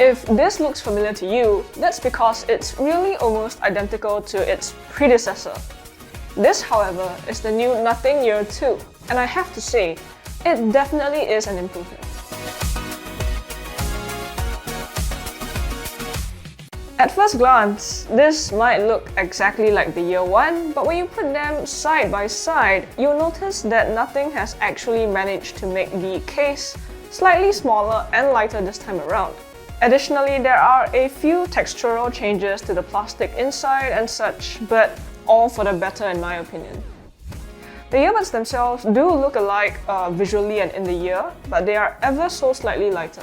If this looks familiar to you, that's because it's really almost identical to its predecessor. This, however, is the new Nothing Year 2, and I have to say, it definitely is an improvement. At first glance, this might look exactly like the Year 1, but when you put them side by side, you'll notice that Nothing has actually managed to make the case slightly smaller and lighter this time around. Additionally, there are a few textural changes to the plastic inside and such, but all for the better in my opinion. The earbuds themselves do look alike visually and in the ear, but they are ever so slightly lighter.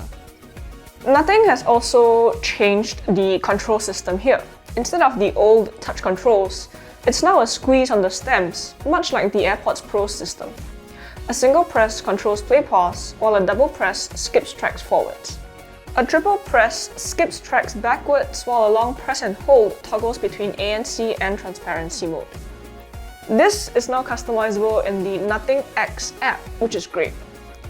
Nothing has also changed the control system here. Instead of the old touch controls, it's now a squeeze on the stems, much like the AirPods Pro system. A single press controls play-pause, while a double press skips tracks forwards. A triple press skips tracks backwards, while a long press and hold toggles between ANC and transparency mode. This is now customizable in the Nothing X app, which is great.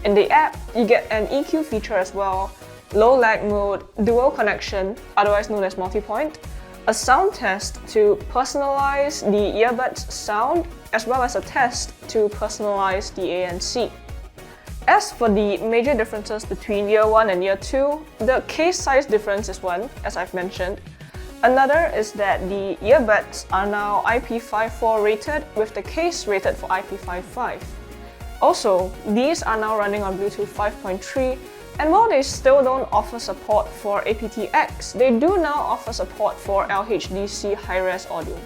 In the app, you get an EQ feature as well, low lag mode, dual connection, otherwise known as multi-point, a sound test to personalize the earbuds sound, as well as a test to personalize the ANC. As for the major differences between Year 1 and Year 2, the case size difference is one, as I've mentioned. Another is that the earbuds are now IP54 rated, with the case rated for IP55. Also, these are now running on Bluetooth 5.3, and while they still don't offer support for aptX, they do now offer support for LHDC high-res audio.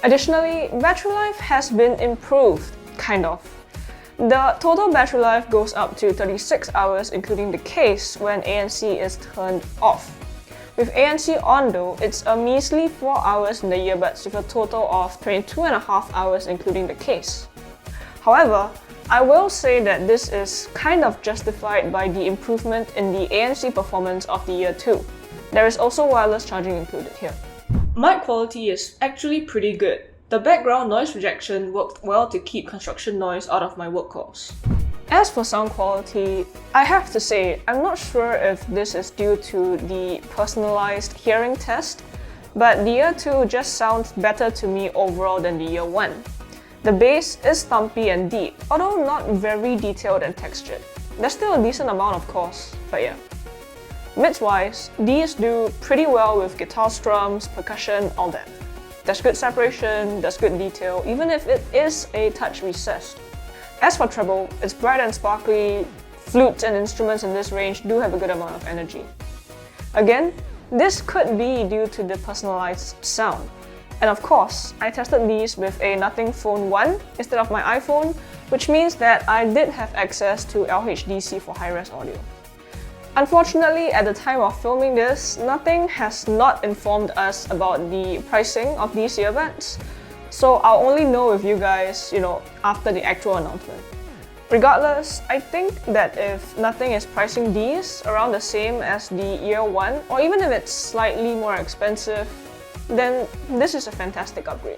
Additionally, battery life has been improved, kind of. The total battery life goes up to 36 hours including the case when ANC is turned off. With ANC on though, it's a measly 4 hours in the earbuds with a total of 22.5 hours including the case. However, I will say that this is kind of justified by the improvement in the ANC performance of the Year 2. There is also wireless charging included here. Mic quality is actually pretty good. The background noise rejection worked well to keep construction noise out of my work calls. As for sound quality, I have to say, I'm not sure if this is due to the personalized hearing test, but the Year 2 just sounds better to me overall than the Year 1. The bass is thumpy and deep, although not very detailed and textured. There's still a decent amount of course, but yeah. Mids-wise, these do pretty well with guitar strums, percussion, all that. There's good separation, there's good detail, even if it is a touch recessed. As for treble, it's bright and sparkly. Flutes and instruments in this range do have a good amount of energy. Again, this could be due to the personalized sound. And of course, I tested these with a Nothing Phone 1 instead of my iPhone, which means that I did have access to LHDC for high-res audio. Unfortunately, at the time of filming this, Nothing has not informed us about the pricing of these earbuds, so I'll only know with you guys, after the actual announcement. Regardless, I think that if Nothing is pricing these around the same as the Year 1, or even if it's slightly more expensive, then this is a fantastic upgrade.